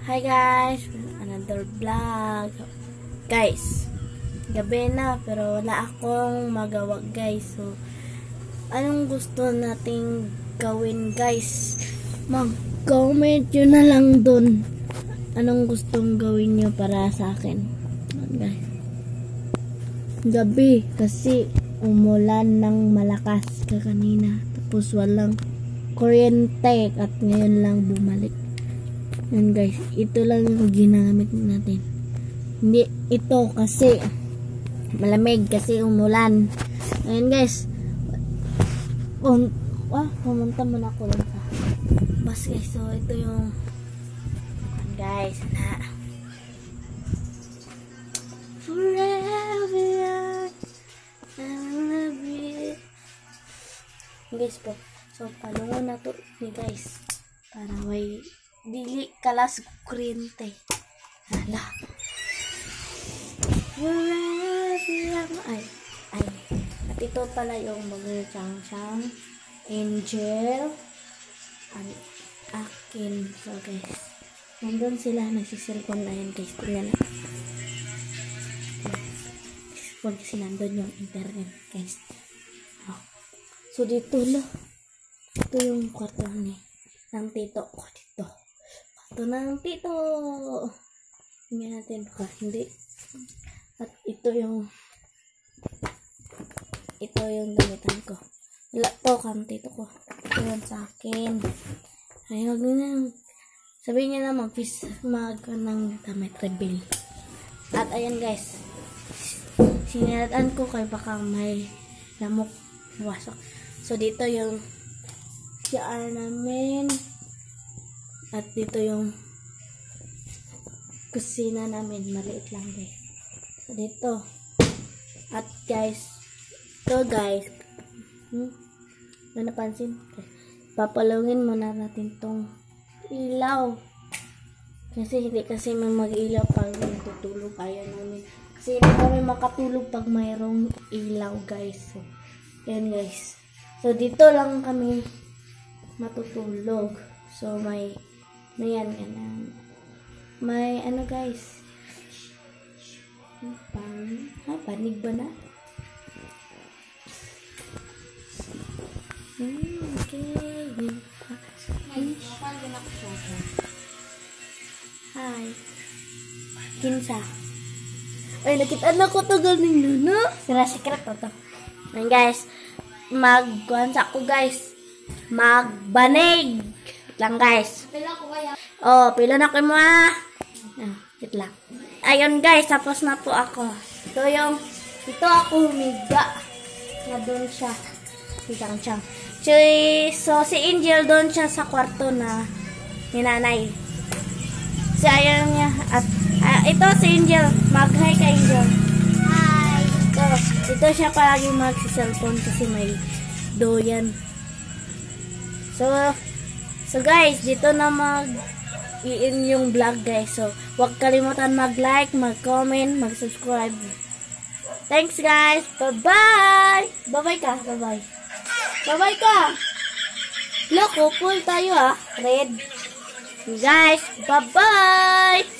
Hi guys, another vlog. Guys, gabi na pero wala akong magawa guys. So, anong gusto nating gawin guys? Mag-comment nyo na lang dun. Anong gustong gawin nyo para sa akin? Guys. Gabi kasi umulan ng malakas kanina. Tapos walang kuryente at ngayon lang bumalik. Yan guys, ito lang yung ginamit natin. Hindi ito kasi malamig kasi umulan. Ayan guys. Pumunta muna ako lang sa bus guys. So ito yung guys na forever I love you. Guys po. So palungo na to ni guys. Para may dili kalas kuryente. Hala. Ay. At ito pala yung mga chang-chang angel ang akin. So guys, nandun sila nagsisilpon na yan guys. Tingnan na. Huwag kasi nandun yung internet guys. So dito lang. Ito yung kwarto ng tito ko dito. Kwarto ng tito. Tingnan natin baka hindi. At ito yung gamitan ko. Wala to kang tito ko. Ito yan sa akin. Ay, wag na. Sabihin niya naman, ng damit reveal. At ayan guys. Siniratan ko kay baka may lamok wasak. So dito yung CR namin. At dito yung kusina namin. Maliit lang guys. So dito. At guys. Ito guys. Ano napansin? Papalawin muna natin tong ilaw. Kasi hindi kasi may mag-ilaw pag natutulog. Ayaw namin. Kasi hindi kami makatulog pag mayroong ilaw guys. So, yan guys. So dito lang kami matutulog. So may ano guys. Panig ba na? Okay. Hi. Kinsa. Ay, nakita na ko to galing no? Sila secret to. Ayan guys. Magkuhansa ko guys. Magbanig. Lang guys. Pila ko kaya? Oh, pila na ko mo wait lang. Ayun guys, tapos na po ako. Ito ako humiga. Na doon siya. Si Chang-Chang. So, si Angel doon siya sa kwarto na ni nanay. So, ayun niya. At, ito si Angel. Mag-hi ka Angel. Hi! So, ito siya palagi mag-cellphone kasi may doyan. So guys, dito na mag-i-in yung vlog guys. So, huwag kalimutan mag-like, mag-comment, mag-subscribe. Thanks guys! Bye-bye! Bye-bye ka! Bye-bye! Bye-bye ka! Look, full tayo Red. Guys, bye-bye!